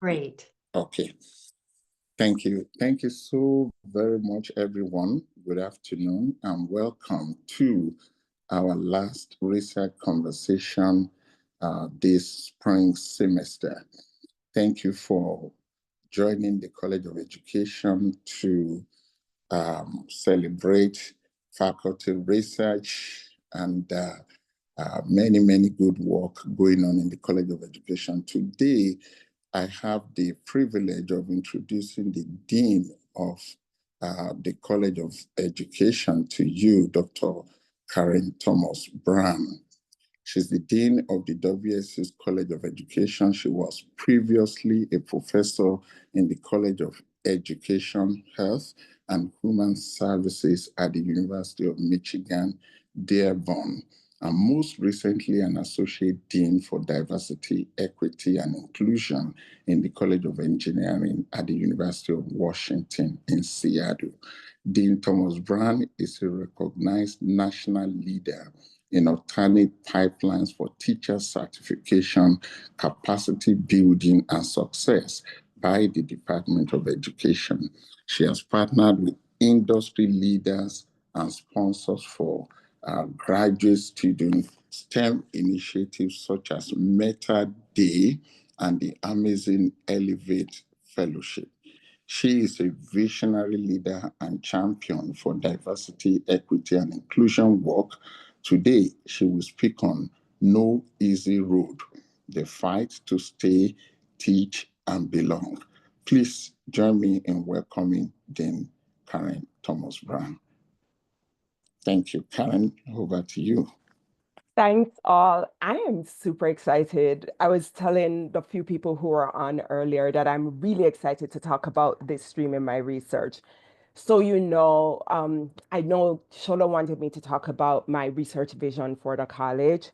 Great. Okay. Thank you. Thank you so very much, everyone. Good afternoon and welcome to our last research conversation this spring semester. Thank you for joining the College of Education to celebrate faculty research and many good work going on in the College of Education. Today, I have the privilege of introducing the Dean of the College of Education to you, Dr. Karen Thomas Brown. She's the Dean of the WSU's College of Education. She was previously a professor in the College of Education, Health, and Human Services at the University of Michigan, Dearborn, and most recently an Associate Dean for Diversity, Equity, and Inclusion in the College of Engineering at the University of Washington in Seattle. Dean Thomas Brown is a recognized national leader in alternate pipelines for teacher certification, capacity building, and success by the Department of Education. She has partnered with industry leaders and sponsors for graduate student STEM initiatives such as Meta Day and the Amazing Elevate Fellowship. She is a visionary leader and champion for diversity, equity, and inclusion work. Today, she will speak on No Easy Road, the fight to stay, teach, and belong. Please join me in welcoming Dean Karen Thomas Brown. Thank you, Karen. Over to you. Thanks all. I am super excited. I was telling the few people who were on earlier that I'm really excited to talk about this stream in my research. So, I know Shola wanted me to talk about my research vision for the college.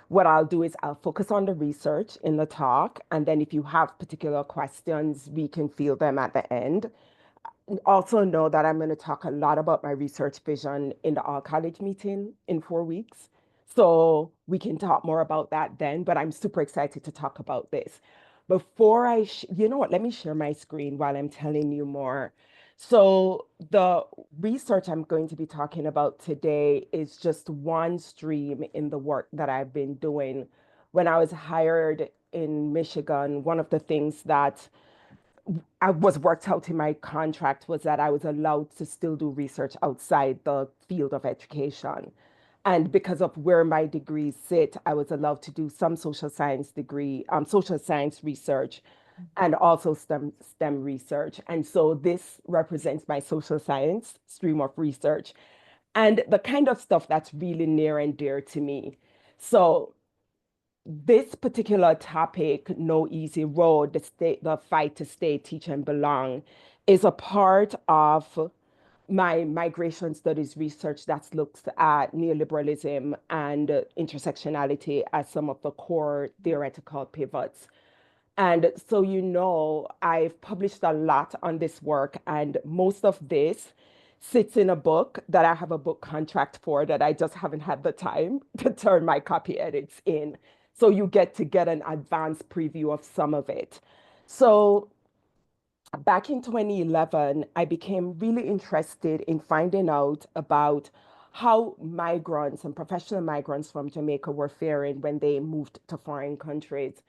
What I'll do is I'll focus on the research in the talk, and then if you have particular questions, we can field them at the end. Also know that I'm going to talk a lot about my research vision in the all college meeting in 4 weeks. So we can talk more about that then, but I'm super excited to talk about this. Before you know what, let me share my screen while I'm telling you more. So the research I'm going to be talking about today is just one stream in the work that I've been doing. When I was hired in Michigan, one of the things that I was worked out in my contract was that I was allowed to still do research outside the field of education. And because of where my degrees sit, I was allowed to do some social science research, and also STEM research. And so this represents my social science stream of research and the kind of stuff that's really near and dear to me. So this particular topic, No Easy Road, the fight to stay, teach, and belong, is a part of my migration studies research that looks at neoliberalism and intersectionality as some of the core theoretical pivots. And so, I've published a lot on this work, and most of this sits in a book that I have a book contract for that I just haven't had the time to turn my copy edits in. So you get to get an advanced preview of some of it. So back in 2011, I became really interested in finding out about how migrants and professional migrants from Jamaica were faring when they moved to foreign countries.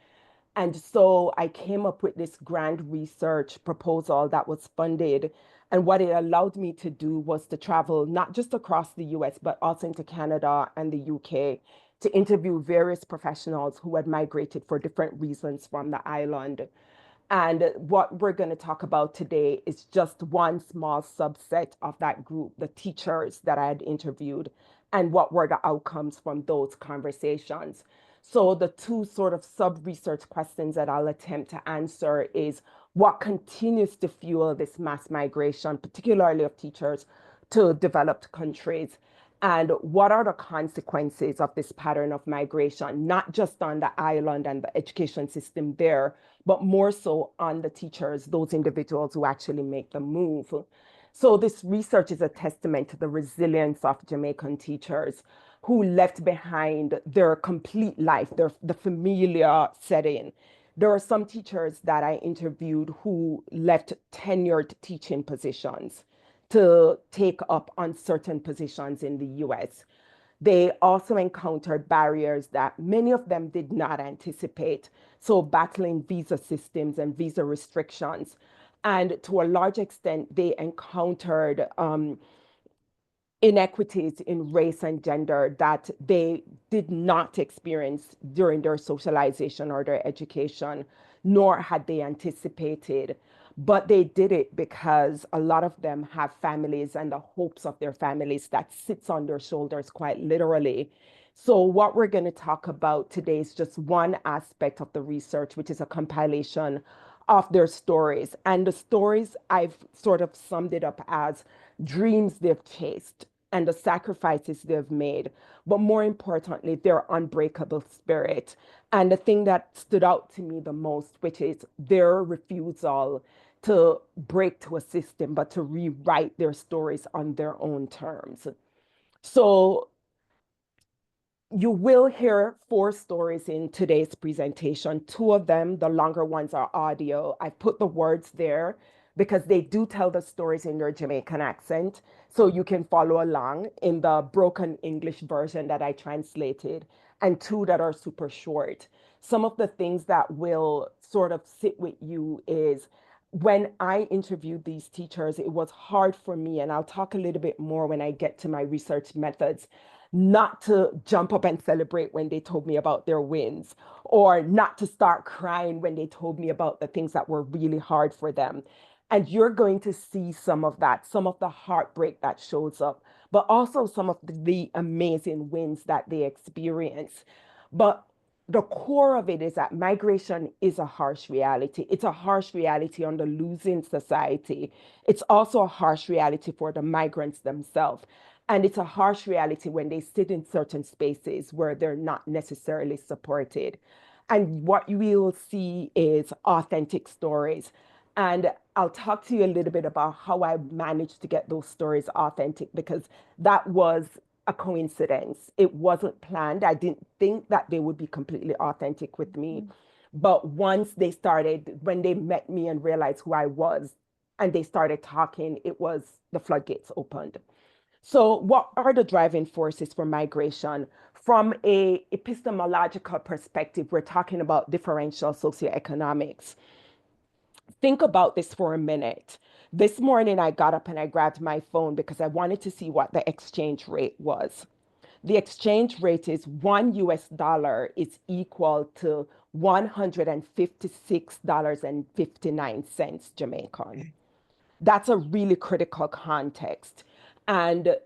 And so I came up with this grand research proposal that was funded. And what it allowed me to do was to travel not just across the US, but also into Canada and the UK to interview various professionals who had migrated for different reasons from the island. And what we're going to talk about today is just one small subset of that group, the teachers that I had interviewed, and what were the outcomes from those conversations. So the two sort of sub-research questions that I'll attempt to answer is what continues to fuel this mass migration, particularly of teachers to developed countries? And what are the consequences of this pattern of migration, not just on the island and the education system there, but more so on the teachers, those individuals who actually make the move? So this research is a testament to the resilience of Jamaican teachers who left behind their complete life, the familiar setting, There are some teachers that I interviewed who left tenured teaching positions to take up uncertain positions in the US. They also encountered barriers that many of them did not anticipate. So, battling visa systems and visa restrictions. And to a large extent, they encountered inequities in race and gender that they did not experience during their socialization or their education, nor had they anticipated. But they did it because a lot of them have families and the hopes of their families that sits on their shoulders quite literally. So, what we're going to talk about today is just one aspect of the research, which is a compilation of their stories. And the stories, I've sort of summed it up as dreams they've chased and the sacrifices they've made, but more importantly, their unbreakable spirit. And the thing that stood out to me the most, which is their refusal to break to a system, but to rewrite their stories on their own terms. So you will hear four stories in today's presentation. Two of them, the longer ones, are audio. I put the words there because they do tell the stories in their Jamaican accent. So you can follow along in the broken English version that I translated, and two that are super short. Some of the things that will sort of sit with you is when I interviewed these teachers, it was hard for me, and I'll talk a little bit more when I get to my research methods, not to jump up and celebrate when they told me about their wins, or not to start crying when they told me about the things that were really hard for them. And you're going to see some of that, some of the heartbreak that shows up, but also some of the amazing wins that they experience. But the core of it is that migration is a harsh reality. It's a harsh reality on the losing society. It's also a harsh reality for the migrants themselves. And it's a harsh reality when they sit in certain spaces where they're not necessarily supported. And what you will see is authentic stories. And I'll talk to you a little bit about how I managed to get those stories authentic because that was a coincidence. It wasn't planned. I didn't think that they would be completely authentic with me. But once they started, when they met me and realized who I was, and they started talking, it was the floodgates opened. So, what are the driving forces for migration? From a epistemological perspective, we're talking about differential socioeconomics. Think about this for a minute. This morning, I got up and I grabbed my phone because I wanted to see what the exchange rate was. The exchange rate is $1 is equal to $156.59 Jamaican. That's a really critical context. And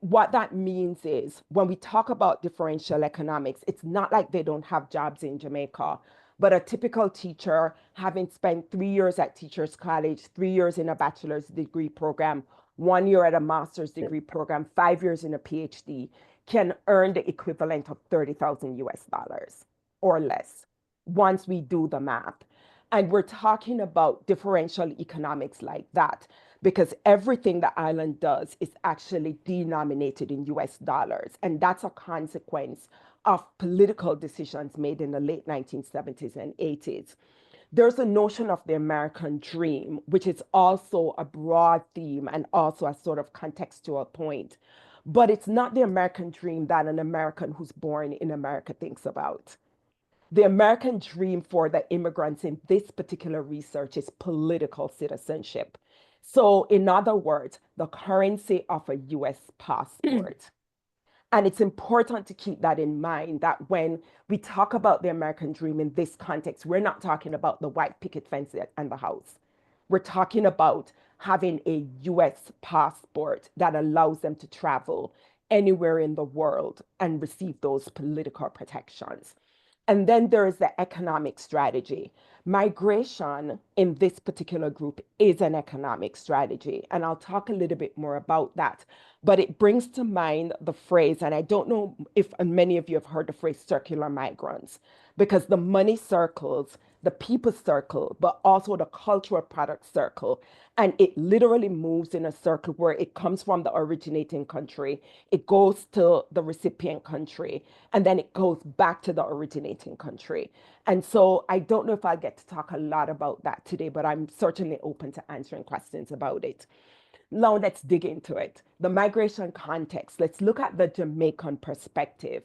what that means is when we talk about differential economics, it's not like they don't have jobs in Jamaica, but a typical teacher, having spent 3 years at Teachers College, 3 years in a bachelor's degree program, 1 year at a master's degree program, 5 years in a PhD, can earn the equivalent of 30,000 US dollars or less once we do the math. And we're talking about differential economics like that because everything the island does is actually denominated in US dollars. And that's a consequence of political decisions made in the late 1970s and 80s. There's a notion of the American dream, which is also a broad theme and also a sort of contextual point. But it's not the American dream that an American who's born in America thinks about. The American dream for the immigrants in this particular research is political citizenship. So, in other words, the currency of a US passport. And it's important to keep that in mind that when we talk about the American dream in this context, we're not talking about the white picket fence and the house. We're talking about having a US passport that allows them to travel anywhere in the world and receive those political protections. And then there is the economic strategy. Migration in this particular group is an economic strategy. And I'll talk a little bit more about that. But it brings to mind the phrase, and I don't know if many of you have heard the phrase circular migrants, because the money circles the people circle, but also the cultural product circle. And it literally moves in a circle where it comes from the originating country, it goes to the recipient country, and then it goes back to the originating country. And so I don't know if I'll get to talk a lot about that today, but I'm certainly open to answering questions about it. Now let's dig into it. The migration context. Let's look at the Jamaican perspective.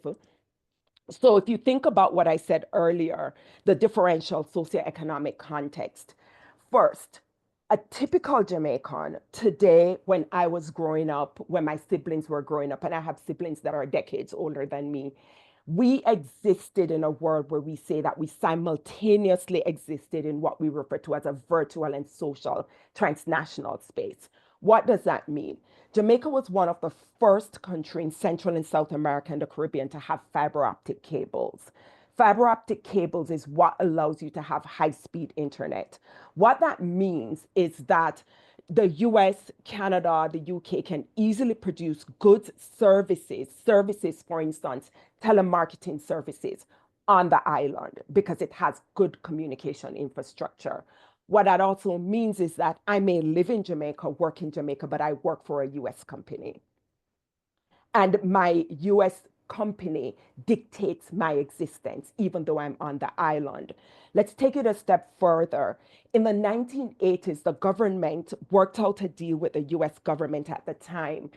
So if you think about what I said earlier, the differential socioeconomic context, first, a typical Jamaican today, when I was growing up, when my siblings were growing up, and I have siblings that are decades older than me, we existed in a world where we say that we simultaneously existed in what we refer to as a virtual and social transnational space. What does that mean? Jamaica was one of the first countries in Central and South America and the Caribbean to have fiber optic cables. Fiber optic cables is what allows you to have high speed internet. What that means is that the US, Canada, the UK can easily produce goods, services, for instance, telemarketing services on the island because it has good communication infrastructure. What that also means is that I may live in Jamaica, work in Jamaica, but I work for a US company, and my US company dictates my existence, even though I'm on the island. Let's take it a step further. In the 1980s, the government worked out a deal with the US government at the time.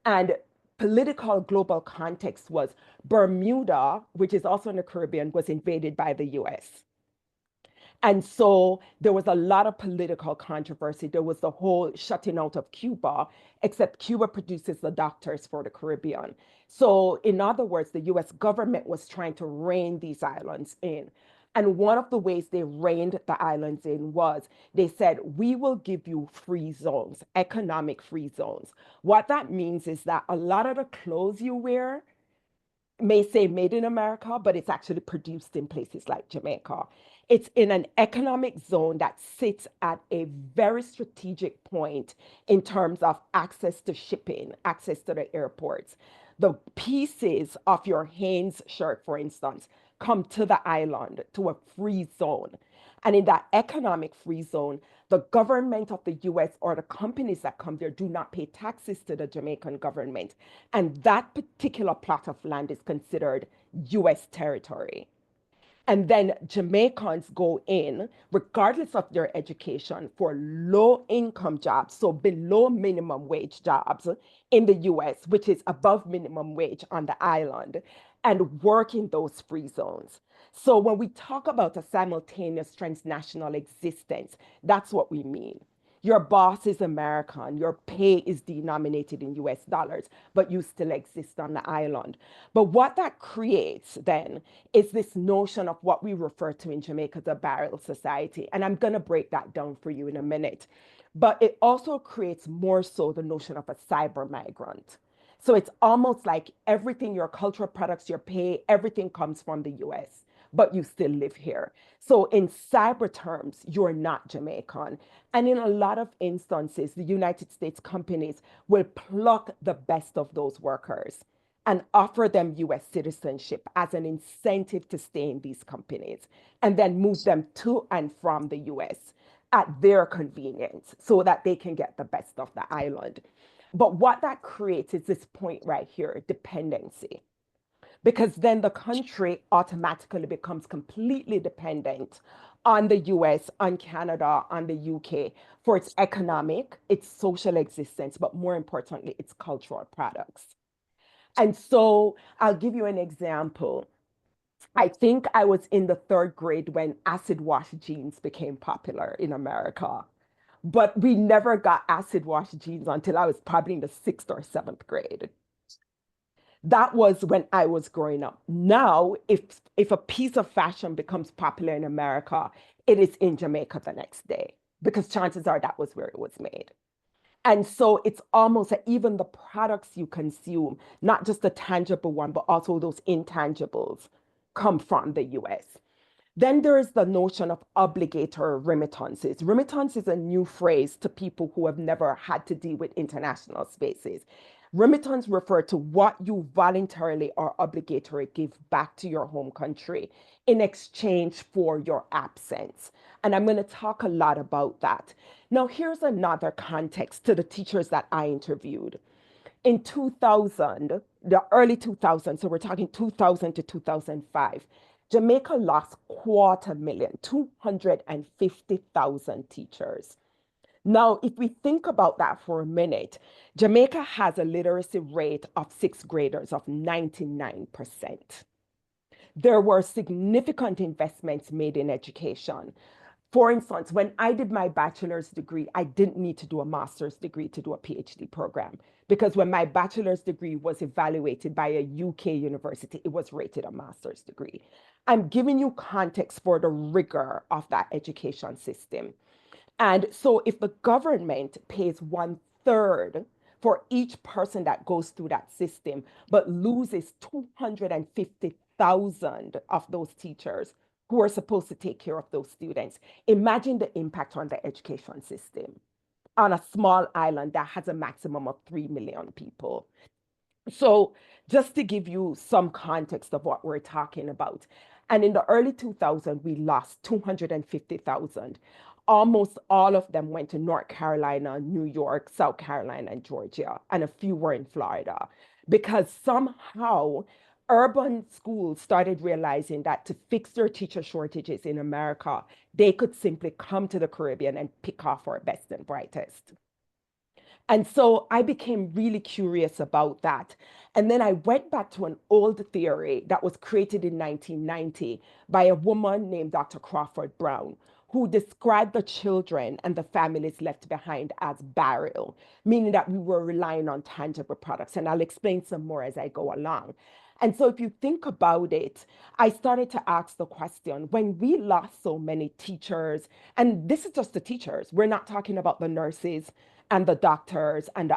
And political global context was Bermuda, which is also in the Caribbean, was invaded by the US. And so there was a lot of political controversy. There was the whole shutting out of Cuba, except Cuba produces the doctors for the Caribbean. So, in other words, the US government was trying to rein these islands in. And one of the ways they reined the islands in was they said, we will give you free zones, economic free zones. What that means is that a lot of the clothes you wear may say made in America, but it's actually produced in places like Jamaica. It's in an economic zone that sits at a very strategic point in terms of access to shipping, access to the airports. The pieces of your Hanes shirt, for instance, come to the island to a free zone. And in that economic free zone, the government of the US or the companies that come there do not pay taxes to the Jamaican government. And that particular plot of land is considered US territory. And then Jamaicans go in, regardless of their education, for low income jobs, so below minimum wage jobs in the US, which is above minimum wage on the island, and work in those free zones. So when we talk about a simultaneous transnational existence, that's what we mean. Your boss is American, your pay is denominated in US dollars, but you still exist on the island. But what that creates then is this notion of what we refer to in Jamaica as a barrel society. And I'm going to break that down for you in a minute. But it also creates more so the notion of a cyber migrant. So it's almost like everything, your cultural products, your pay, everything comes from the US, but you still live here. So in cyber terms, you're not Jamaican. And in a lot of instances, the United States companies will pluck the best of those workers and offer them US citizenship as an incentive to stay in these companies, and then move them to and from the US at their convenience so that they can get the best of the island. But what that creates is this point right here, dependency, because then the country automatically becomes completely dependent on the US, on Canada, on the UK for its economic, its social existence, but more importantly, its cultural products. And so I'll give you an example. I think I was in the third grade when acid wash jeans became popular in America. But we never got acid wash jeans until I was probably in the sixth or seventh grade. That was when I was growing up. Now, if a piece of fashion becomes popular in America, it is in Jamaica the next day because chances are that was where it was made. And so it's almost that even the products you consume, not just the tangible one, but also those intangibles, come from the US. Then there is the notion of obligatory remittances. Remittance is a new phrase to people who have never had to deal with international spaces. Remittance refer to what you voluntarily or obligatory give back to your home country in exchange for your absence. And I'm going to talk a lot about that. Now, here's another context to the teachers that I interviewed. In 2000, the early 2000s, so we're talking 2000 to 2005, Jamaica lost 250,000, 250,000 teachers. Now, if we think about that for a minute, Jamaica has a literacy rate of sixth graders of 99%. There were significant investments made in education. For instance, when I did my bachelor's degree, I didn't need to do a master's degree to do a PhD program because when my bachelor's degree was evaluated by a UK university, it was rated a master's degree. I'm giving you context for the rigor of that education system. And so if the government pays one third for each person that goes through that system, but loses 250,000 of those teachers who are supposed to take care of those students, imagine the impact on the education system on a small island that has a maximum of 3 million people. So, just to give you some context of what we're talking about, and in the early 2000s, we lost 250,000. Almost all of them went to North Carolina, New York, South Carolina, and Georgia, and a few were in Florida because somehow urban schools started realizing that to fix their teacher shortages in America, they could simply come to the Caribbean and pick off our best and brightest. And so I became really curious about that. And then I went back to an old theory that was created in 1990 by a woman named Dr. Crawford Brown, who described the children and the families left behind as barrel, meaning that we were relying on tangible products. And I'll explain some more as I go along. And so, if you think about it, I started to ask the question when we lost so many teachers, and this is just the teachers, we're not talking about the nurses and the doctors and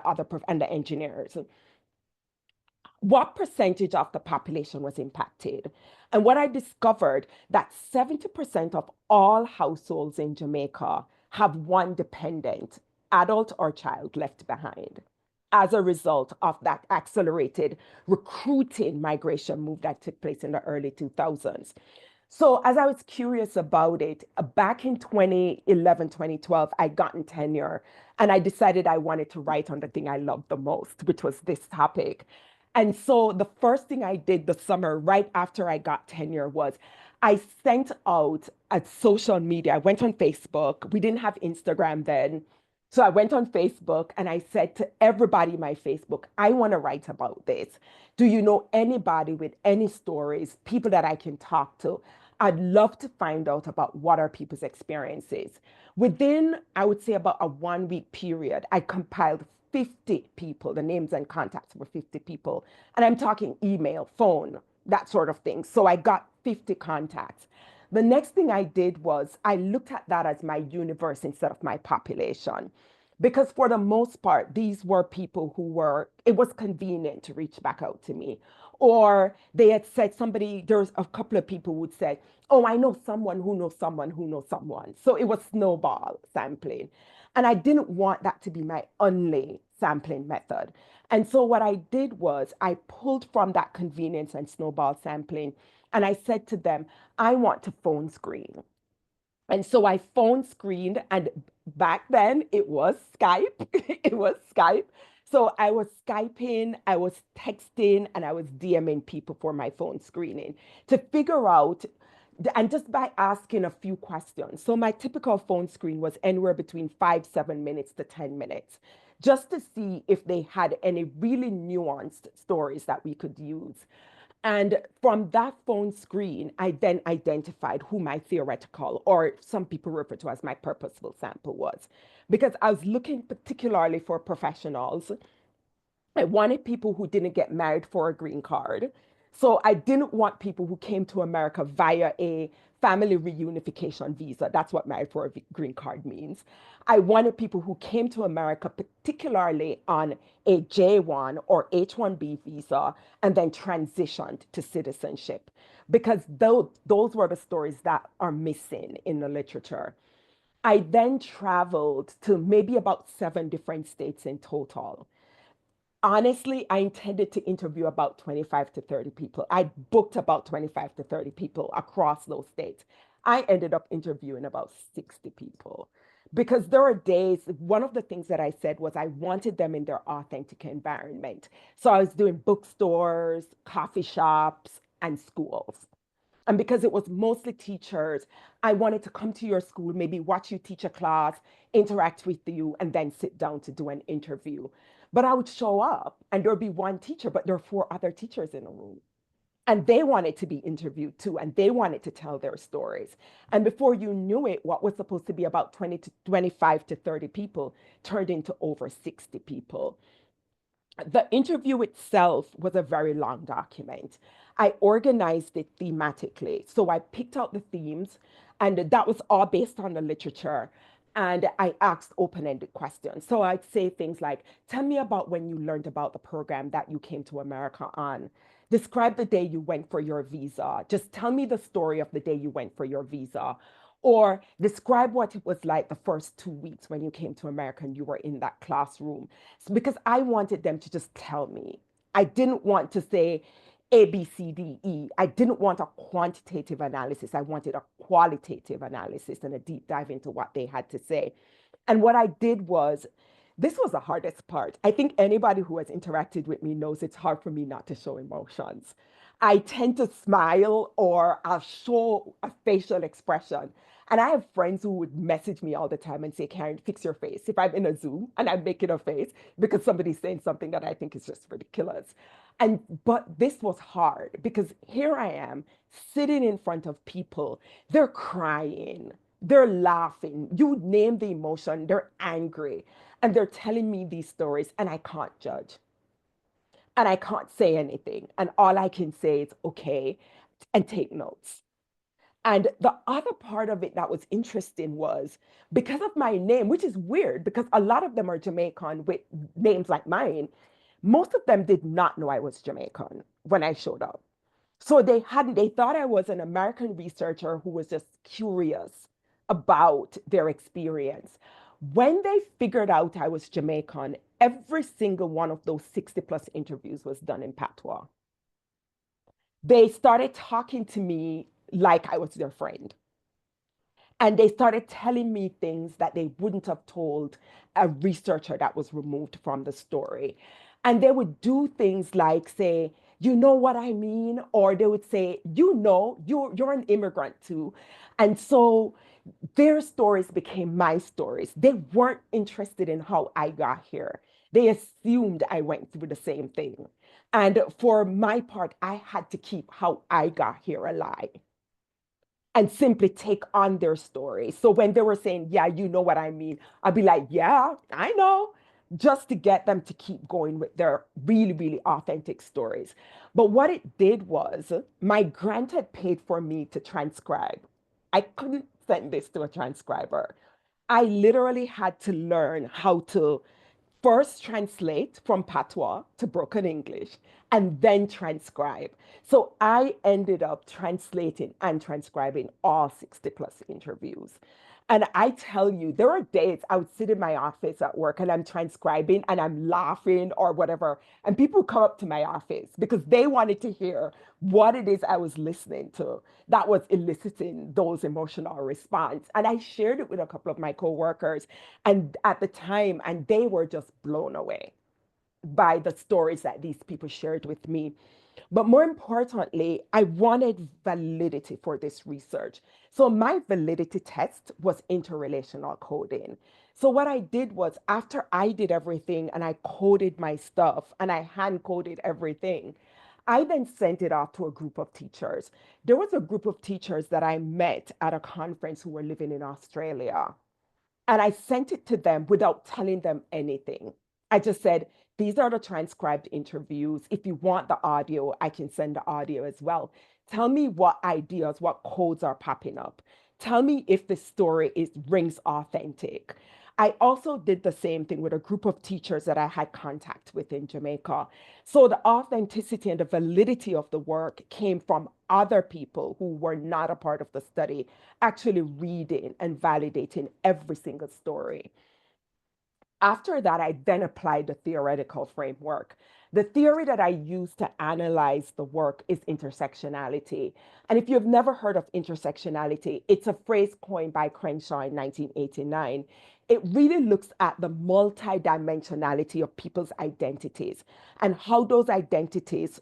and the engineers, what percentage of the population was impacted? And what I discovered that 70% of all households in Jamaica have one dependent, adult or child, left behind as a result of that accelerated recruiting migration move that took place in the early 2000s. So as I was curious about it, back in 2011, 2012, I got in tenure and I decided I wanted to write on the thing I loved the most, which was this topic. And so the first thing I did the summer right after I got tenure was I sent out a social media. I went on Facebook. We didn't have Instagram then. So I went on Facebook and I said to everybody in my Facebook, I want to write about this. Do you know anybody with any stories, people that I can talk to? I'd love to find out about what are people's experiences. Within, I would say, about a 1 week period, I compiled 50 people, the names and contacts were 50 people. And I'm talking email, phone, that sort of thing. So I got 50 contacts. The next thing I did was I looked at that as my universe instead of my population. Because for the most part, these were people who were, it was convenient to reach back out to me. Or they had said somebody, there's a couple of people who would say, oh, I know someone who knows someone who knows someone. So it was snowball sampling. And I didn't want that to be my only sampling method. And so what I did was I pulled from that convenience and snowball sampling, and I said to them, I want to phone screen. And so I phone screened, and back then it was Skype. It was Skype. So I was Skyping, I was texting, and I was DMing people for my phone screening to figure out, and just by asking a few questions. So my typical phone screen was anywhere between 7 minutes to 10 minutes, just to see if they had any really nuanced stories that we could use. And from that phone screen, I then identified who my theoretical, or some people refer to as my purposeful sample was. Because I was looking particularly for professionals. I wanted people who didn't get married for a green card. So I didn't want people who came to America via a family reunification visa. That's what married for a green card means. I wanted people who came to America particularly on a J1 or H1B visa and then transitioned to citizenship because those were the stories that are missing in the literature. I then traveled to maybe about 7 different states in total. Honestly, I intended to interview about 25 to 30 people. I booked about 25 to 30 people across those states. I ended up interviewing about 60 people because there are days, one of the things that I said was I wanted them in their authentic environment. So I was doing bookstores, coffee shops, and schools. And because it was mostly teachers, I wanted to come to your school, maybe watch you teach a class, interact with you, and then sit down to do an interview. But I would show up and there'd be one teacher, but there are four other teachers in a room. And they wanted to be interviewed too, and they wanted to tell their stories. And before you knew it, what was supposed to be about 20 to 25 to 30 people turned into over 60 people. The interview itself was a very long document. I organized it thematically. So I picked out the themes, and that was all based on the literature. And I asked open ended questions. So I'd say things like, tell me about when you learned about the program that you came to America on. Describe the day you went for your visa. Just tell me the story of the day you went for your visa. Or describe what it was like the first 2 weeks when you came to America and you were in that classroom. Because I wanted them to just tell me. I didn't want to say A, B, C, D, E. I didn't want a quantitative analysis. I wanted a qualitative analysis and a deep dive into what they had to say. And what I did was, this was the hardest part. I think anybody who has interacted with me knows it's hard for me not to show emotions. I tend to smile or I'll show a facial expression. And I have friends who would message me all the time and say, Karen, fix your face. If I'm in a Zoom and I'm making a face because somebody's saying something that I think is just ridiculous. But this was hard because here I am sitting in front of people. They're crying, they're laughing. You name the emotion, they're angry. And they're telling me these stories, and I can't judge. And I can't say anything. And all I can say is, okay, and take notes. And the other part of it that was interesting was because of my name, which is weird because a lot of them are Jamaican with names like mine, most of them did not know I was Jamaican when I showed up. So they thought I was an American researcher who was just curious about their experience. When they figured out I was Jamaican, every single one of those 60 plus interviews was done in patois. They started talking to me like I was their friend. And they started telling me things that they wouldn't have told a researcher that was removed from the story. And they would do things like say, you know what I mean? Or they would say, you know, you're an immigrant too. And so their stories became my stories. They weren't interested in how I got here. They assumed I went through the same thing. And for my part, I had to keep how I got here alive and simply take on their story. So when they were saying, yeah, you know what I mean, I'd be like, yeah, I know, just to get them to keep going with their really, really authentic stories. But what it did was my grant had paid for me to transcribe. I couldn't send this to a transcriber. I literally had to learn how to first translate from patois to broken English and then transcribe. So I ended up translating and transcribing all 60 plus interviews. And I tell you, there are days I would sit in my office at work and I'm transcribing and I'm laughing or whatever. And people come up to my office because they wanted to hear what it is I was listening to that was eliciting those emotional response. And I shared it with a couple of my coworkers and at the time, and they were just blown away by the stories that these people shared with me. But more importantly, I wanted validity for this research. So my validity test was interrelational coding. So what I did was after I did everything and I coded my stuff and I hand coded everything, I then sent it off to a group of teachers. There was a group of teachers that I met at a conference who were living in Australia. And I sent it to them without telling them anything. I just said, these are the transcribed interviews. If you want the audio, I can send the audio as well. Tell me what ideas, what codes are popping up. Tell me if the story is rings authentic. I also did the same thing with a group of teachers that I had contact with in Jamaica. So the authenticity and the validity of the work came from other people who were not a part of the study, actually reading and validating every single story. After that, I then applied the theoretical framework. The theory that I use to analyze the work is intersectionality. And if you've never heard of intersectionality, it's a phrase coined by Crenshaw in 1989. It really looks at the multidimensionality of people's identities and how those identities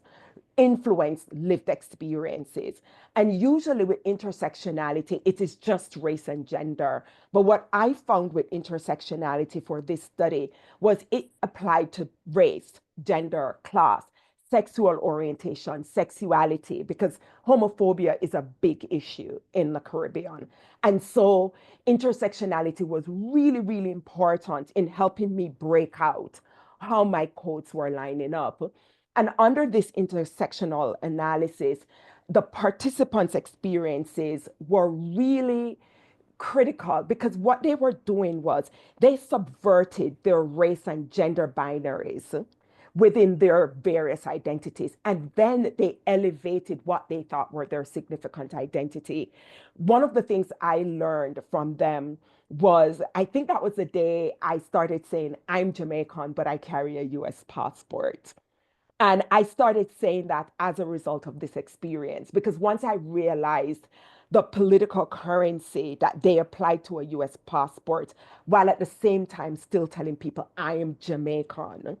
influence lived experiences. And usually with intersectionality, it is just race and gender. But what I found with intersectionality for this study was it applied to race, gender, class, sexual orientation, sexuality, because homophobia is a big issue in the Caribbean. And so intersectionality was really, really important in helping me break out how my codes were lining up. And under this intersectional analysis, the participants' experiences were really critical because what they were doing was they subverted their race and gender binaries within their various identities. And then they elevated what they thought were their significant identity. One of the things I learned from them was I think that was the day I started saying, I'm Jamaican, but I carry a US passport. And I started saying that as a result of this experience, because once I realized the political currency that they applied to a US passport, while at the same time still telling people, I am Jamaican,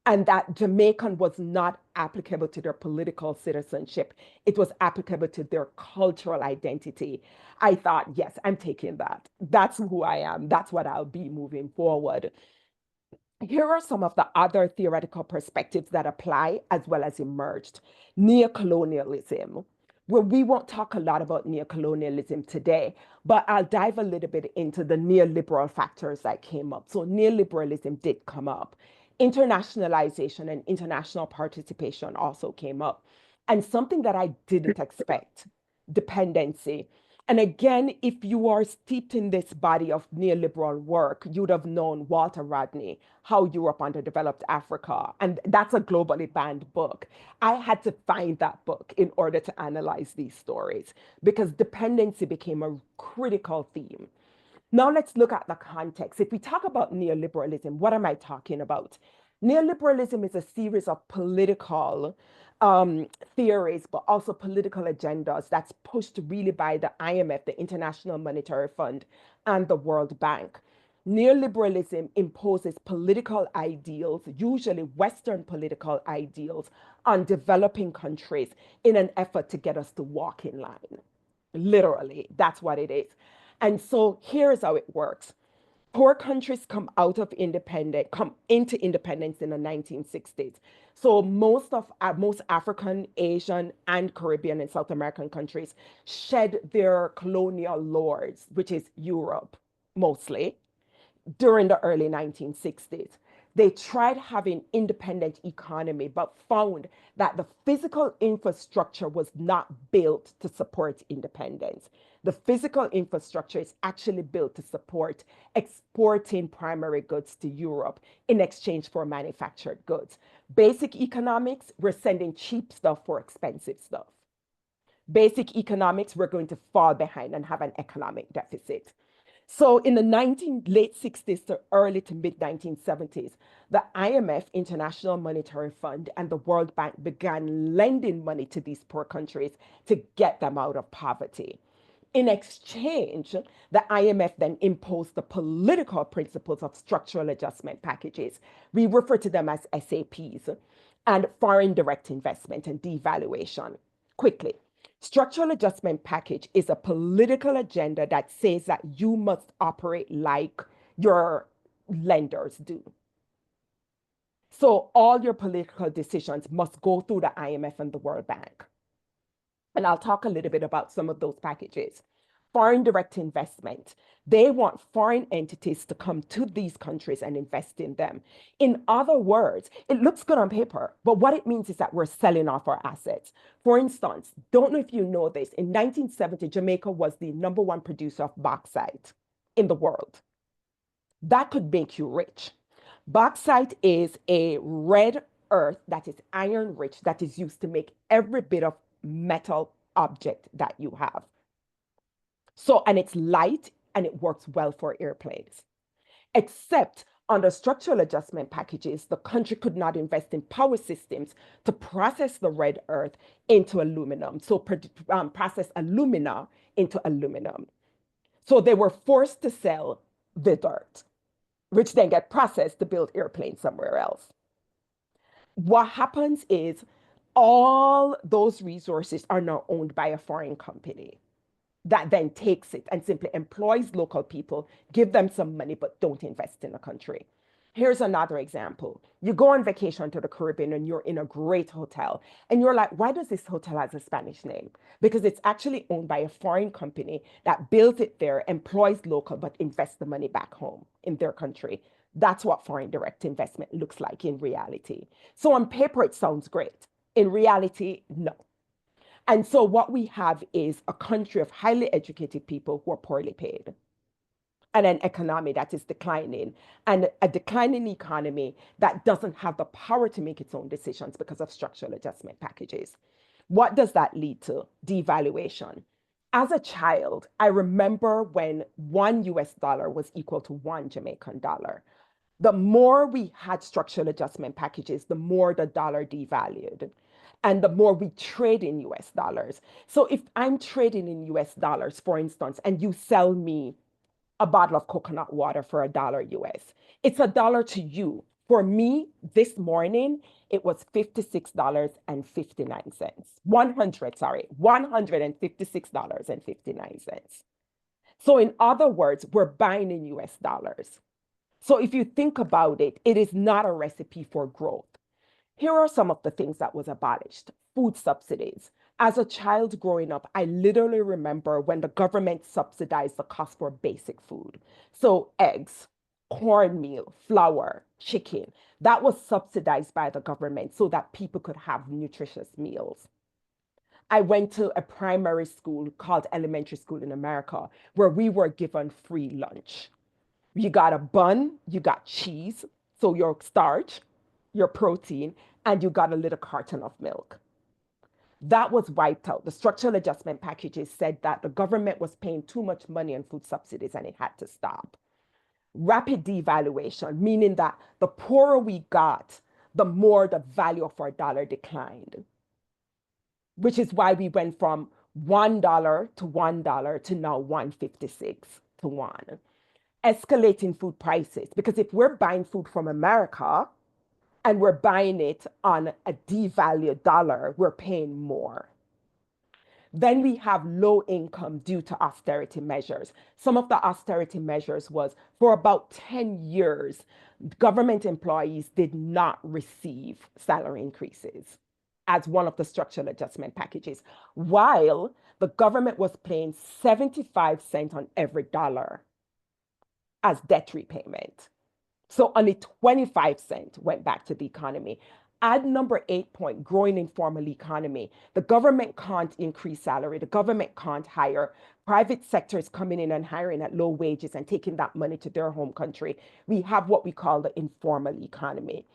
and that Jamaican was not applicable to their political citizenship, it was applicable to their cultural identity. I thought, yes, I'm taking that. That's who I am. That's what I'll be moving forward. Here are some of the other theoretical perspectives that apply as well as emerged. Neocolonialism. Well, we won't talk a lot about neocolonialism today, but I'll dive a little bit into the neoliberal factors that came up. So, neoliberalism did come up. Internationalization and international participation also came up. And something that I didn't expect, dependency. And again, if you are steeped in this body of neoliberal work, you'd have known Walter Rodney, How Europe Underdeveloped Africa. And that's a globally banned book. I had to find that book in order to analyze these stories because dependency became a critical theme. Now let's look at the context. If we talk about neoliberalism, what am I talking about? Neoliberalism is a series of political theories, but also political agendas that's pushed really by the IMF, the International Monetary Fund, and the World Bank. Neoliberalism imposes political ideals, usually Western political ideals, on developing countries in an effort to get us to walk in line. Literally, that's what it is. And so here's how it works. Poor countries come into independence in the 1960s. So most African, Asian, and Caribbean and South American countries shed their colonial lords, which is Europe mostly, during the early 1960s. They tried having independent economy, but found that the physical infrastructure was not built to support independence. The physical infrastructure is actually built to support exporting primary goods to Europe in exchange for manufactured goods. Basic economics, we're sending cheap stuff for expensive stuff. Basic economics, we're going to fall behind and have an economic deficit. So in the late 60s to early to mid 1970s, the IMF, International Monetary Fund, and the World Bank began lending money to these poor countries to get them out of poverty. In exchange, the IMF then imposed the political principles of structural adjustment packages. We refer to them as SAPs, and foreign direct investment and devaluation. Quickly, structural adjustment package is a political agenda that says that you must operate like your lenders do. So all your political decisions must go through the IMF and the World Bank. And I'll talk a little bit about some of those packages. Foreign direct investment. They want foreign entities to come to these countries and invest in them. In other words, it looks good on paper, but what it means is that we're selling off our assets. For instance, don't know if you know this, in 1970, Jamaica was the #1 producer of bauxite in the world. That could make you rich. Bauxite is a red earth that is iron rich that is used to make every bit of metal object that you have. So, and it's light and it works well for airplanes. except under structural adjustment packages, the country could not invest in power systems to process the red earth into aluminum, so process alumina into aluminum. So they were forced to sell the dirt, which then get processed to build airplanes somewhere else. What happens is all those resources are now owned by a foreign company that then takes it and simply employs local people, give them some money, but don't invest in the country. Here's another example. You go on vacation to the Caribbean and you're in a great hotel, and you're like, why does this hotel have a Spanish name? Because it's actually owned by a foreign company that built it there, employs local, but invests the money back home in their country. That's what foreign direct investment looks like in reality. So on paper, it sounds great. In reality, no. And so what we have is a country of highly educated people who are poorly paid, and an economy that is declining, and a declining economy that doesn't have the power to make its own decisions because of structural adjustment packages. What does that lead to? Devaluation. As a child, I remember when $1 was equal to one Jamaican dollar. The more we had structural adjustment packages, the more the dollar devalued and the more we trade in US dollars. So if I'm trading in US dollars, for instance, and you sell me a bottle of coconut water for $1 US, it's $1 to you. For me, this morning, it was $56.59. 100, sorry, $156.59. So in other words, we're buying in US dollars. So if you think about it, it is not a recipe for growth. Here are some of the things that was abolished. Food subsidies. As a child growing up, I literally remember when the government subsidized the cost for basic food. So eggs, cornmeal, flour, chicken, that was subsidized by the government so that people could have nutritious meals. I went to a primary school called elementary school in America where we were given free lunch. You got a bun, you got cheese, so your starch, your protein, and you got a little carton of milk. That was wiped out. The structural adjustment packages said that the government was paying too much money on food subsidies and it had to stop. Rapid devaluation, meaning that the poorer we got, the more the value of our dollar declined, which is why we went from $1 to $1 to now 156 to 1. Escalating food prices, because if we're buying food from America and we're buying it on a devalued dollar, we're paying more. Then we have low income due to austerity measures. Some of the austerity measures was for about 10 years, government employees did not receive salary increases as one of the structural adjustment packages, while the government was paying 75 cents on every dollar as debt repayment. So only 25 cents went back to the economy. Add number 8 point, growing informal economy. The government can't increase salary. The government can't hire. Private sector is coming in and hiring at low wages and taking that money to their home country. We have what we call the informal economy.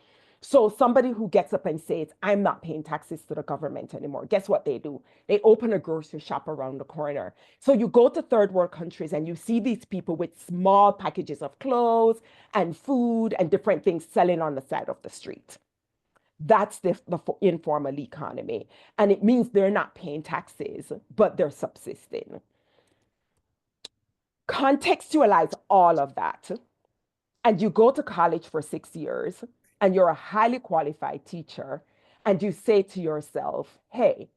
So somebody who gets up and says, I'm not paying taxes to the government anymore, guess what they do? They open a grocery shop around the corner. So you go to third world countries and you see these people with small packages of clothes and food and different things selling on the side of the street. That's the informal economy. And it means they're not paying taxes, but they're subsisting. Contextualize all of that, and you go to college for 6 years and you're a highly qualified teacher, and you say to yourself, hey,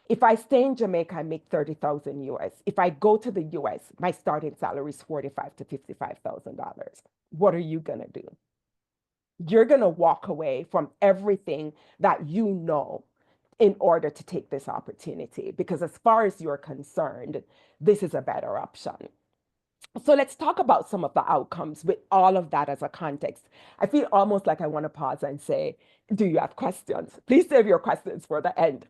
if I stay in Jamaica, I make 30,000 US. If I go to the US, my starting salary is 45 to $55,000. What are you going to do? You're going to walk away from everything that you know in order to take this opportunity, because as far as you're concerned, this is a better option. So let's talk about some of the outcomes with all of that as a context. I feel almost like I want to pause and say, do you have questions? Please save your questions for the end.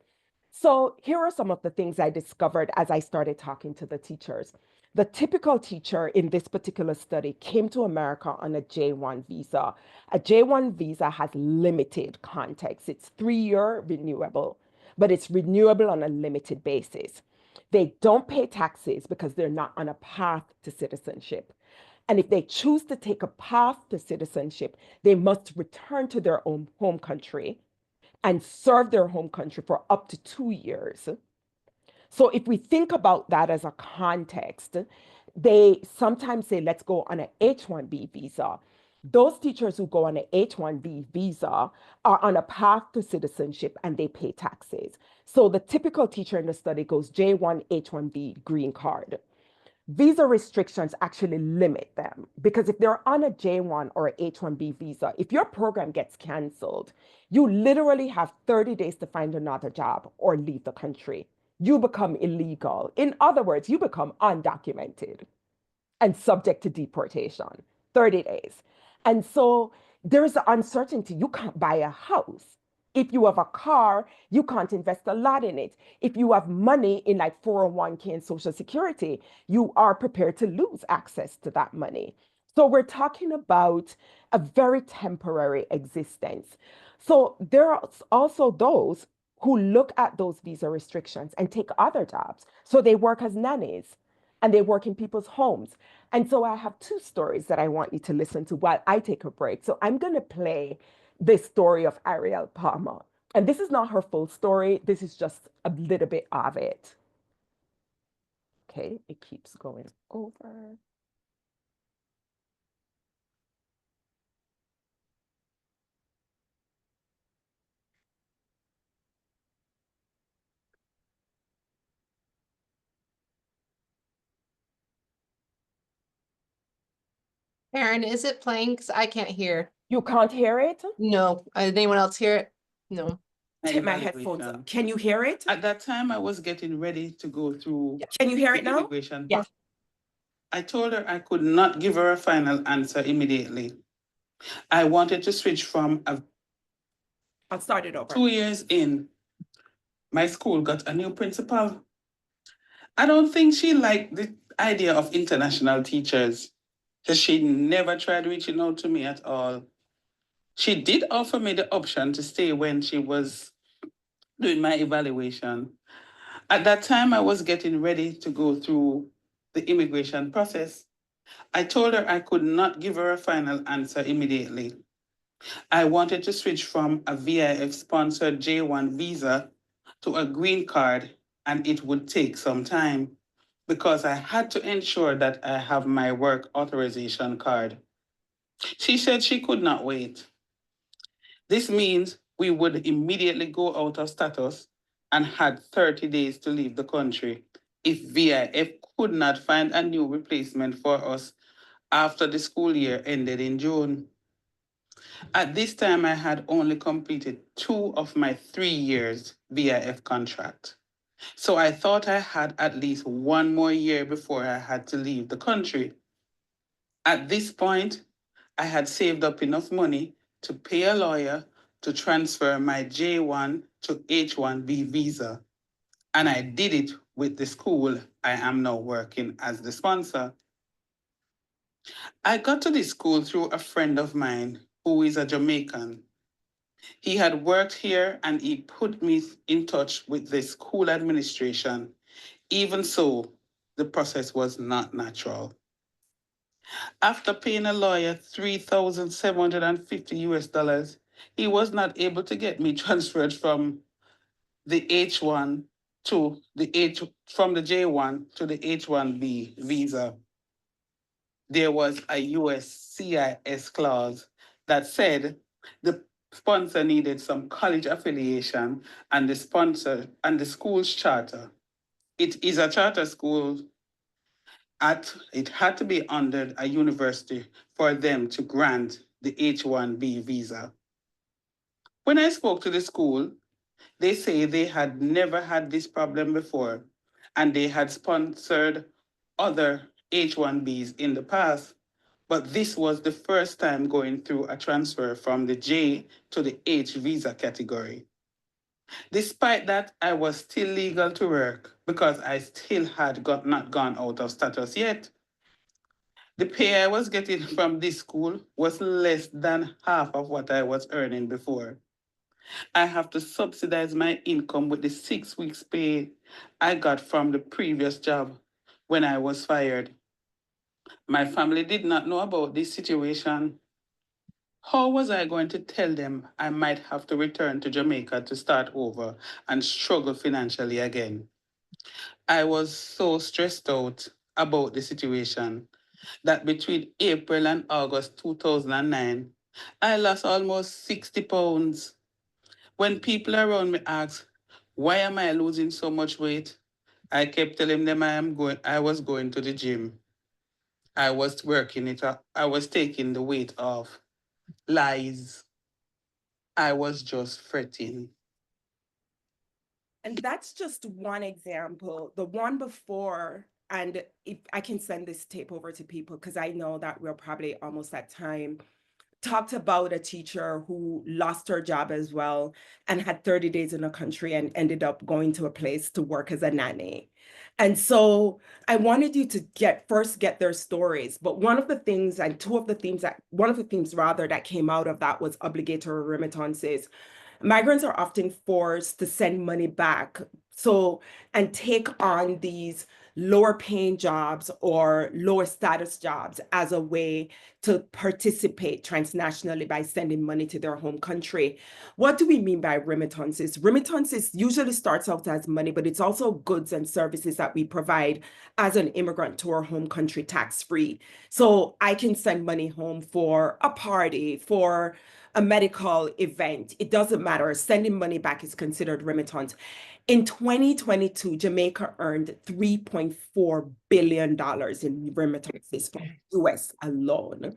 So here are some of the things I discovered as I started talking to the teachers. The typical teacher in this particular study came to America on a J1 visa. A J1 visa has limited context. It's 3-year renewable, but it's renewable on a limited basis. They don't pay taxes because they're not on a path to citizenship. And if they choose to take a path to citizenship, they must return to their own home country and serve their home country for up to 2 years. So if we think about that as a context, they sometimes say, let's go on an H-1B visa. Those teachers who go on an H-1B visa are on a path to citizenship and they pay taxes. So the typical teacher in the study goes J1, H-1B, green card. Visa restrictions actually limit them because if they're on a J1 or a H1B visa, if your program gets canceled, you literally have 30 days to find another job or leave the country. You become illegal. In other words, you become undocumented and subject to deportation, 30 days. And so there's uncertainty. You can't buy a house. If you have a car, you can't invest a lot in it. If you have money in like 401k and Social Security, you are prepared to lose access to that money. So we're talking about a very temporary existence. So there are also those who look at those visa restrictions and take other jobs. So they work as nannies and they work in people's homes. And so I have two stories that I want you to listen to while I take a break. So I'm going to play this story of Ariel Palmer. And this is not her full story. This is just a little bit of it. Okay, it keeps going over. Aaron, is it playing? Because I can't hear. You can't hear it? No. Did anyone else hear it? No. Take my headphones up. Can you hear it? At that time, I was getting ready to go through. Can you hear it now? Immigration. Yeah. I told her I could not give her a final answer immediately. I wanted to switch from I'll start it over. 2 years in. My school got a new principal. I don't think she liked the idea of international teachers, because she never tried reaching out to me at all. She did offer me the option to stay when she was doing my evaluation. At that time, I was getting ready to go through the immigration process. I told her I could not give her a final answer immediately. I wanted to switch from a VIF-sponsored J1 visa to a green card, and it would take some time because I had to ensure that I have my work authorization card. She said she could not wait. This means we would immediately go out of status and had 30 days to leave the country if VIF could not find a new replacement for us after the school year ended in June. At this time, I had only completed 2 of my 3 years VIF contract. So I thought I had at least 1 more year before I had to leave the country. At this point, I had saved up enough money to pay a lawyer to transfer my J1 to H1B visa. And I did it with the school I am now working as the sponsor. I got to this school through a friend of mine who is a Jamaican. He had worked here and he put me in touch with the school administration. Even so, the process was not natural. After paying a lawyer $3,750, he was not able to get me transferred from the H1 to the H from the J1 to the H1B visa. There was a US CIS clause that said the sponsor needed some college affiliation and the school's charter. It is a charter school. It had to be under a university for them to grant the H1B visa. When I spoke to the school, they say they had never had this problem before and they had sponsored other H1Bs in the past, but this was the first time going through a transfer from the J to the H visa category. Despite that, I was still legal to work because I still had not gone out of status yet. The pay I was getting from this school was less than half of what I was earning before. I have to subsidize my income with the 6 weeks pay I got from the previous job when I was fired. My family did not know about this situation. How was I going to tell them I might have to return to Jamaica to start over and struggle financially again? I was so stressed out about the situation that between April and August 2009, I lost almost 60 pounds. When people around me asked, why am I losing so much weight? I kept telling them I was going to the gym. I was working it up. I was taking the weight off. Lies. I was just fretting. And that's just one example. The one before, and if I can send this tape over to people, because I know that we're probably almost at time, talked about a teacher who lost her job as well and had 30 days in the country and ended up going to a place to work as a nanny. And so I wanted you to first get their stories. But one of the things, and one of the themes rather that came out of that was obligatory remittances. Migrants are often forced to send money back. So, and take on these lower paying jobs or lower status jobs as a way to participate transnationally by sending money to their home country. What do we mean by remittances? Remittances usually starts out as money, but it's also goods and services that we provide as an immigrant to our home country tax-free. So I can send money home for a party, for a medical event. It doesn't matter. Sending money back is considered remittance. In 2022, Jamaica earned $3.4 billion in remittances from the US alone.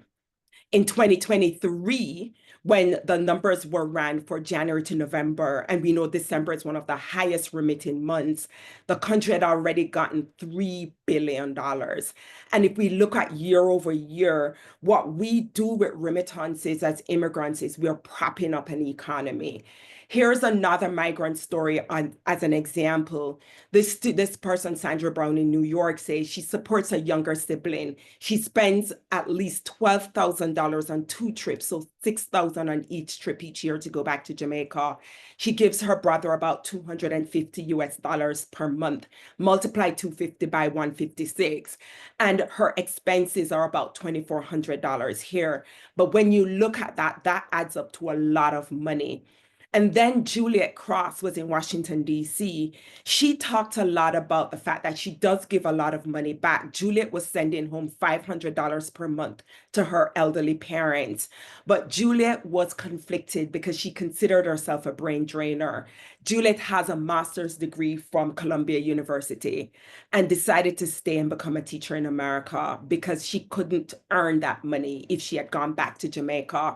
In 2023, when the numbers were ran for January to November, and we know December is one of the highest remitting months, the country had already gotten $3 billion. And if we look at year over year, what we do with remittances as immigrants is we're propping up an economy. Here's another migrant story as an example. This person, Sandra Brown in New York, says she supports a younger sibling. She spends at least $12,000 on 2 trips, so $6,000 on each trip each year to go back to Jamaica. She gives her brother about $250 per month. Multiply 250 by 156, and her expenses are about $2,400 here. But when you look at that, that adds up to a lot of money. And then Juliet Cross was in Washington, D.C. She talked a lot about the fact that she does give a lot of money back. Juliet was sending home $500 per month to her elderly parents. But Juliet was conflicted because she considered herself a brain drainer. Juliet has a master's degree from Columbia University and decided to stay and become a teacher in America because she couldn't earn that money if she had gone back to Jamaica.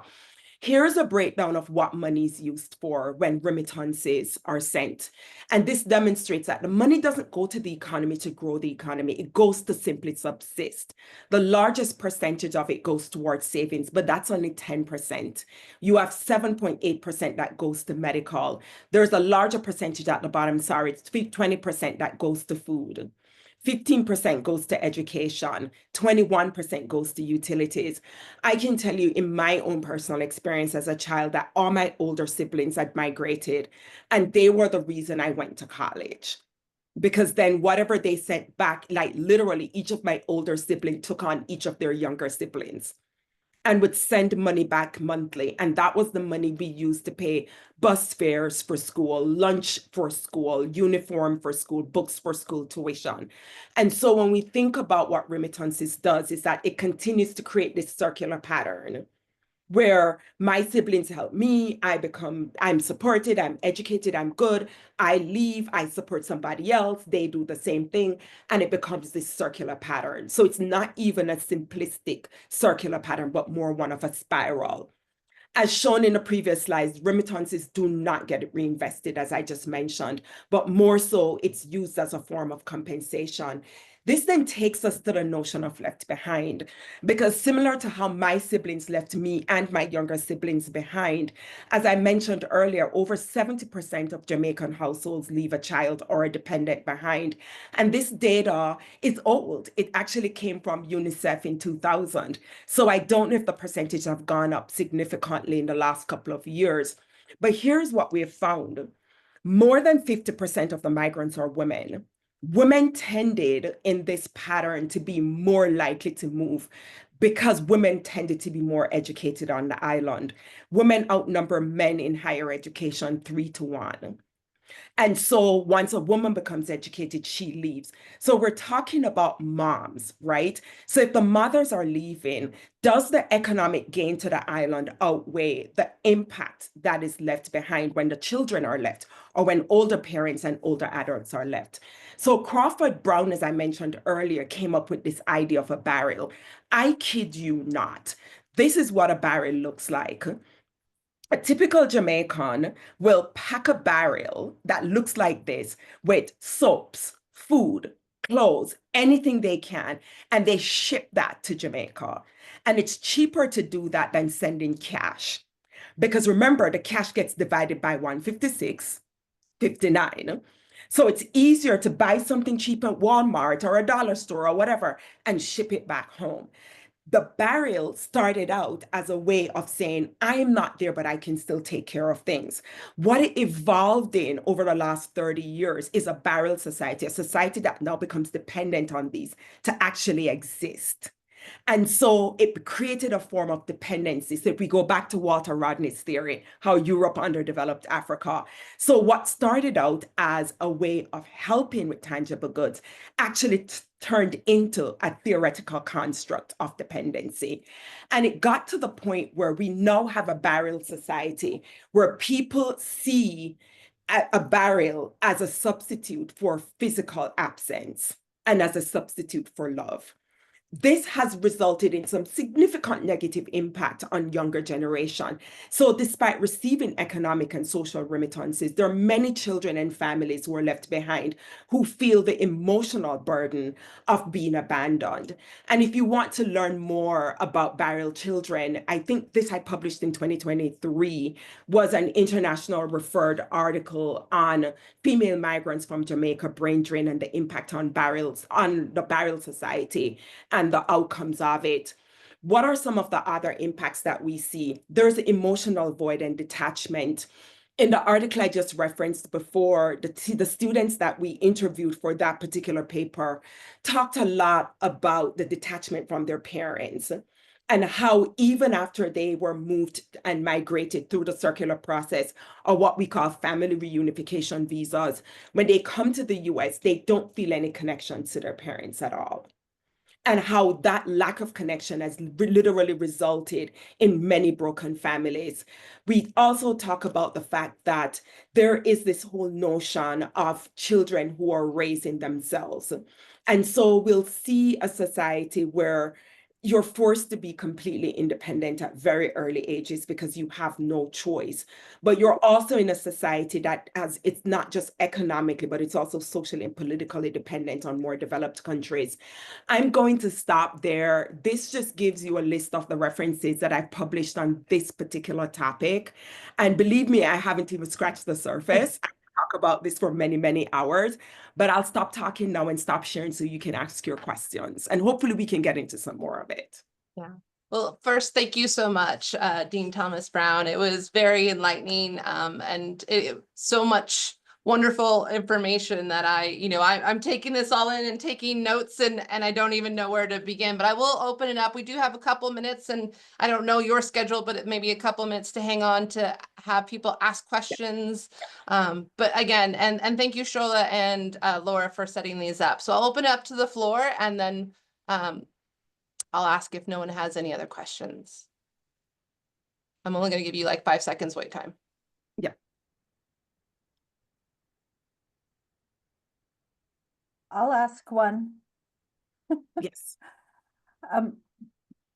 Here's a breakdown of what money is used for when remittances are sent. And this demonstrates that the money doesn't go to the economy to grow the economy. It goes to simply subsist. The largest percentage of it goes towards savings, but that's only 10%. You have 7.8% that goes to medical. There's a larger percentage at the bottom, sorry, it's 20% that goes to food. 15% goes to education, 21% goes to utilities. I can tell you in my own personal experience as a child that all my older siblings had migrated, and they were the reason I went to college. Because then whatever they sent back, like literally each of my older siblings took on each of their younger siblings and would send money back monthly. And that was the money we used to pay bus fares for school, lunch for school, uniform for school, books for school tuition. And so when we think about what remittances does is that it continues to create this circular pattern where my siblings help me, I'm supported, I'm educated, I'm good, I leave, I support somebody else, they do the same thing, and it becomes this circular pattern. So it's not even a simplistic circular pattern, but more one of a spiral. As shown in the previous slides, remittances do not get reinvested, as I just mentioned, but more so it's used as a form of compensation. This then takes us to the notion of left behind, because similar to how my siblings left me and my younger siblings behind, as I mentioned earlier, over 70% of Jamaican households leave a child or a dependent behind. And this data is old. It actually came from UNICEF in 2000. So I don't know if the percentage have gone up significantly in the last couple of years. But here's what we have found. More than 50% of the migrants are women. women tended in this pattern to be more likely to move because women tended to be more educated on the island. Women outnumber men in higher education 3-1. And so once a woman becomes educated, she leaves. So we're talking about moms, right? So if the mothers are leaving, does the economic gain to the island outweigh the impact that is left behind when the children are left or when older parents and older adults are left? So Crawford Brown, as I mentioned earlier, came up with this idea of a barrel. I kid you not. This is what a barrel looks like. A typical Jamaican will pack a barrel that looks like this with soaps, food, clothes, anything they can, and they ship that to Jamaica. And it's cheaper to do that than sending cash. Because remember, the cash gets divided by 156.59. So it's easier to buy something cheap at Walmart or a dollar store or whatever and ship it back home. The barrel started out as a way of saying, I am not there, but I can still take care of things. What it evolved in over the last 30 years is a barrel society, a society that now becomes dependent on these to actually exist. And so it created a form of dependency. So if we go back to Walter Rodney's theory, how Europe underdeveloped Africa. So what started out as a way of helping with tangible goods actually turned into a theoretical construct of dependency. And it got to the point where we now have a barrel society where people see a barrel as a substitute for physical absence and as a substitute for love. This has resulted in some significant negative impact on younger generation. So despite receiving economic and social remittances, there are many children and families who are left behind who feel the emotional burden of being abandoned. And if you want to learn more about barrel children, I think this I published in 2023 was an international referred article on female migrants from Jamaica brain drain and the impact on barrels, on the barrel society and the outcomes of it. What are some of the other impacts that we see? There's emotional void and detachment. In the article I just referenced before, the students that we interviewed for that particular paper talked a lot about the detachment from their parents and how even after they were moved and migrated through the circular process, or what we call family reunification visas, when they come to the US, they don't feel any connection to their parents at all. And how that lack of connection has literally resulted in many broken families. We also talk about the fact that there is this whole notion of children who are raising themselves. And so we'll see a society where you're forced to be completely independent at very early ages because you have no choice. But you're also in a society that has, it's not just economically, but it's also socially and politically dependent on more developed countries. I'm going to stop there. This just gives you a list of the references that I've published on this particular topic. And believe me, I haven't even scratched the surface. I talk about this for many, many hours, but I'll stop talking now and stop sharing so you can ask your questions. And hopefully we can get into some more of it. Yeah. Well, first, thank you so much, Dean Thomas Brown. It was very enlightening, and so much wonderful information that I'm taking this all in and taking notes, and I don't even know where to begin, but I will open it up. We do have a couple minutes, and I don't know your schedule, but it may be a couple minutes to hang on to have people ask questions. But again, and thank you, Shola and Laura, for setting these up. So I'll open it up to the floor, and then I'll ask if no one has any other questions. I'm only going to give you like 5 seconds wait time. Yeah. I'll ask one. Yes.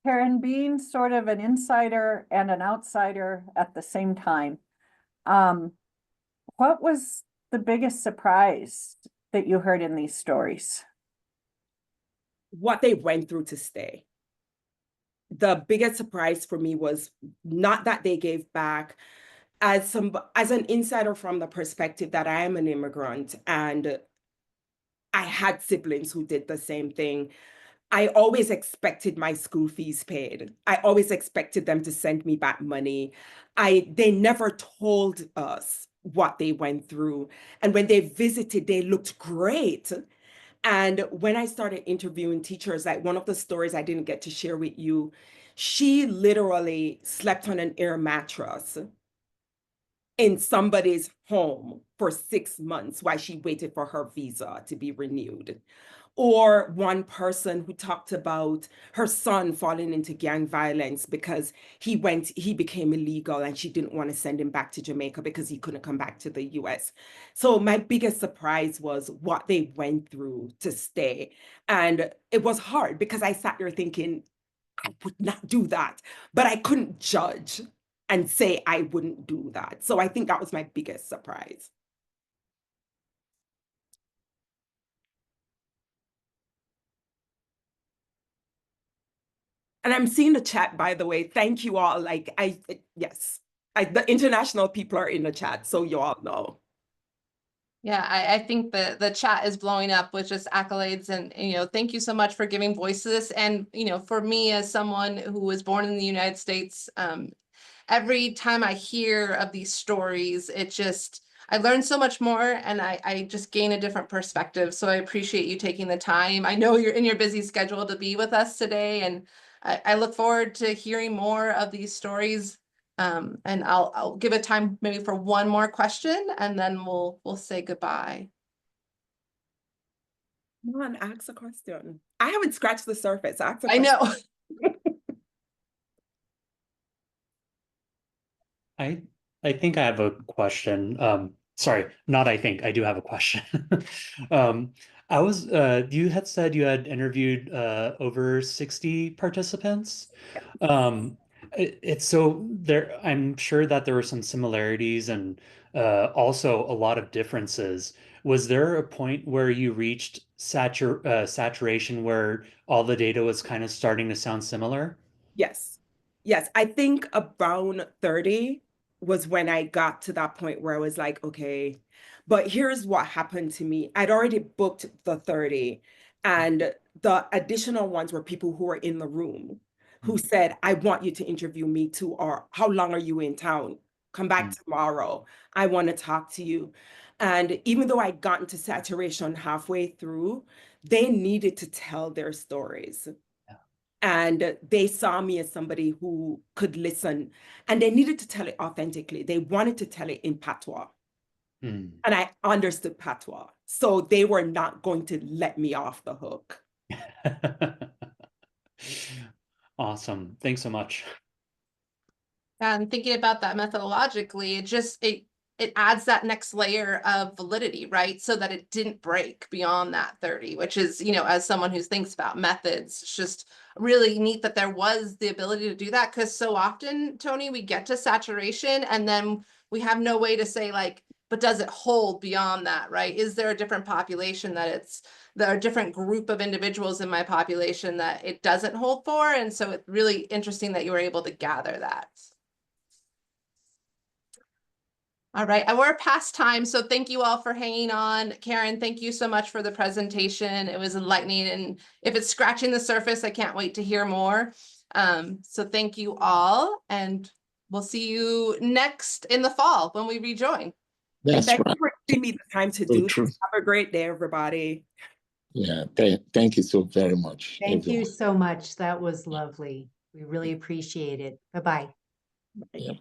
Karen, being sort of an insider and an outsider at the same time, what was the biggest surprise that you heard in these stories? What they went through to stay. The biggest surprise for me was not that they gave back. As an insider from the perspective that I am an immigrant and I had siblings who did the same thing, I always expected my school fees paid. I always expected them to send me back money. They never told us what they went through. And when they visited, they looked great. And when I started interviewing teachers, like one of the stories I didn't get to share with you, she literally slept on an air mattress in somebody's home for 6 months while she waited for her visa to be renewed. Or one person who talked about her son falling into gang violence because he became illegal and she didn't want to send him back to Jamaica because he couldn't come back to the US. So my biggest surprise was what they went through to stay. And it was hard because I sat there thinking, I would not do that, but I couldn't judge and say I wouldn't do that. So I think that was my biggest surprise. And I'm seeing the chat, by the way. Thank you all. Yes, the international people are in the chat, so you all know. Yeah, I think the chat is blowing up with just accolades and, thank you so much for giving voice to this. And, for me as someone who was born in the United States, every time I hear of these stories, I learn so much more and I just gain a different perspective. So I appreciate you taking the time. I know you're in your busy schedule to be with us today, and I look forward to hearing more of these stories. And I'll give it time maybe for one more question and then we'll say goodbye. Come on, ask a question. I haven't scratched the surface. Ask a I question. know. I think I have a question. Sorry, not I think, I do have a question. You had said you had interviewed over 60 participants. It's so there, I'm sure that there were some similarities and also a lot of differences. Was there a point where you reached saturation where all the data was kind of starting to sound similar? Yes. Yes. I think around 30 was when I got to that point where I was like, okay, but here's what happened to me. I'd already booked the 30, and the additional ones were people who were in the room who said, I want you to interview me too, or how long are you in town? Come back tomorrow. I want to talk to you. And even though I'd gotten to saturation halfway through, they needed to tell their stories. And they saw me as somebody who could listen, and they needed to tell it authentically. They wanted to tell it in patois. And I understood patois. So they were not going to let me off the hook. Awesome. Thanks so much. And thinking about that methodologically, it adds that next layer of validity, right? So that it didn't break beyond that 30, which is, as someone who thinks about methods, it's just really neat that there was the ability to do that. Because so often, Tony, we get to saturation and then we have no way to say like, but does it hold beyond that, right? Is there a different population there are a different group of individuals in my population that it doesn't hold for? And so it's really interesting that you were able to gather that. All right, and we're past time, so thank you all for hanging on. Karen, thank you so much for the presentation. It was enlightening, and if it's scratching the surface, I can't wait to hear more. So thank you all, and we'll see you next in the fall when we rejoin. That's Thank right. you for giving me the time to do this. Have a great day, everybody. Yeah, thank you so very much. Thank you everyone. so much. That was lovely. We really appreciate it. Bye-bye. Yeah.